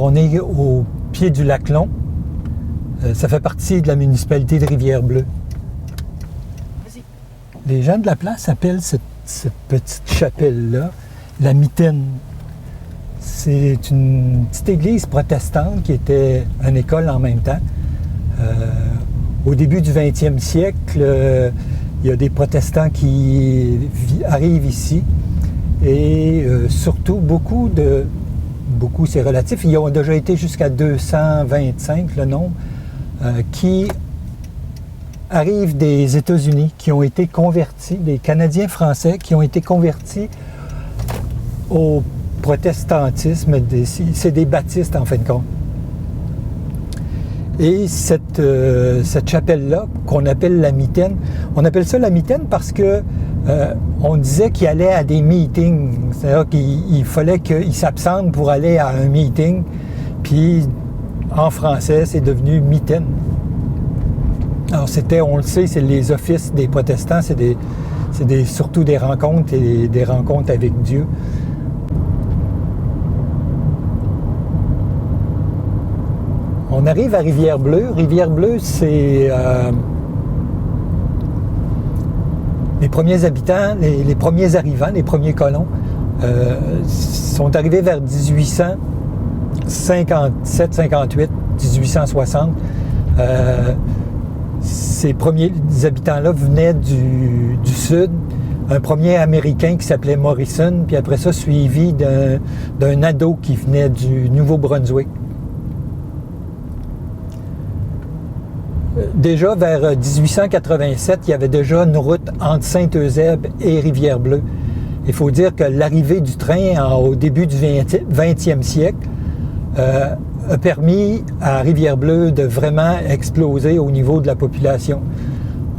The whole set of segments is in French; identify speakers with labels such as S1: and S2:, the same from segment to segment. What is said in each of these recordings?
S1: on est au pied du lac Long. Ça fait partie de la municipalité de Rivière-Bleue. Les gens de la place appellent cette petite chapelle-là la Mitaine. C'est une petite église protestante qui était une école en même temps. Au début du 20e siècle, il y a des protestants qui arrivent ici et surtout beaucoup, c'est relatif, ils ont déjà été jusqu'à 225 le nombre, qui arrivent des États-Unis, qui ont été convertis, des Canadiens français qui ont été convertis au protestantisme, c'est des baptistes en fin de compte. Et cette chapelle-là, qu'on appelle la Mitaine, on appelle ça la Mitaine parce que on disait qu'il allait à des meetings, c'est-à-dire qu'il fallait qu'il s'absente pour aller à un meeting, puis en français, c'est devenu Mitaine. Alors on le sait, c'est les offices des protestants, c'est surtout des rencontres et des rencontres avec Dieu. On arrive à Rivière-Bleue. Rivière-Bleue, c'est les premiers habitants, les premiers arrivants, les premiers colons sont arrivés vers 1857, 58, 1860. Ces premiers habitants-là venaient du sud. Un premier Américain qui s'appelait Morrison, puis après ça, suivi d'un ado qui venait du Nouveau-Brunswick. Déjà vers 1887, il y avait déjà une route entre Saint-Eusèbe et Rivière-Bleue. Il faut dire que l'arrivée du train au début du 20e siècle a permis à Rivière-Bleue de vraiment exploser au niveau de la population.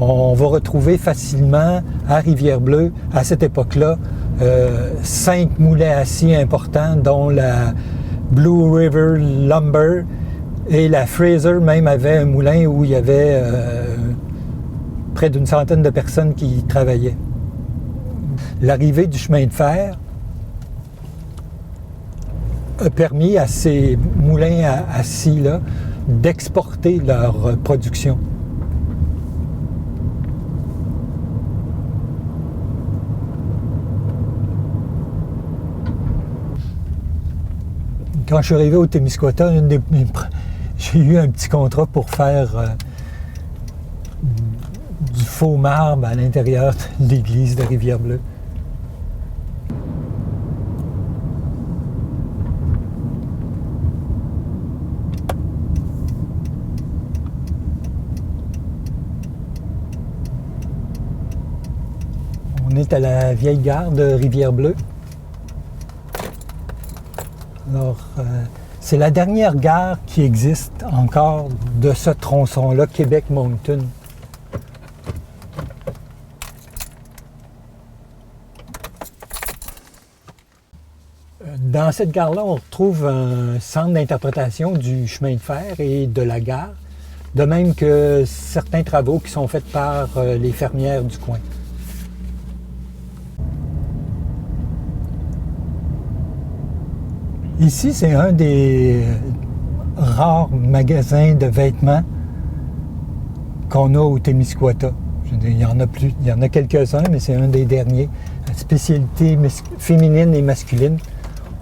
S1: On va retrouver facilement à Rivière-Bleue, à cette époque-là, 5 moulins acier importants, dont la Blue River Lumber, et la Fraser même avait un moulin où il y avait près d'une centaine de personnes qui y travaillaient. L'arrivée du chemin de fer a permis à ces moulins à scie-là d'exporter leur production. Quand je suis arrivé au Témiscouata, j'ai eu un petit contrat pour faire du faux marbre à l'intérieur de l'église de Rivière-Bleue. On est à la vieille gare de Rivière-Bleue. Alors, c'est la dernière gare qui existe encore de ce tronçon-là, Québec-Moncton. Dans cette gare-là, on retrouve un centre d'interprétation du chemin de fer et de la gare, de même que certains travaux qui sont faits par les fermières du coin. Ici, c'est un des rares magasins de vêtements qu'on a au Témiscouata. Il y en a plus, il y en a quelques-uns, mais c'est un des derniers. Spécialité féminine et masculine.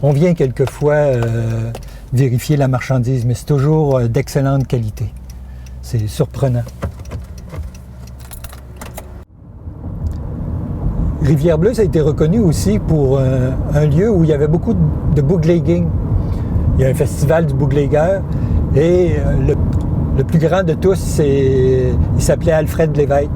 S1: On vient quelquefois vérifier la marchandise, mais c'est toujours d'excellente qualité. C'est surprenant. Rivière-Bleue, ça a été reconnu aussi pour un lieu où il y avait beaucoup de bootlegging. Il y a un festival du bootlegger et le plus grand de tous, il s'appelait Alfred Lévesque.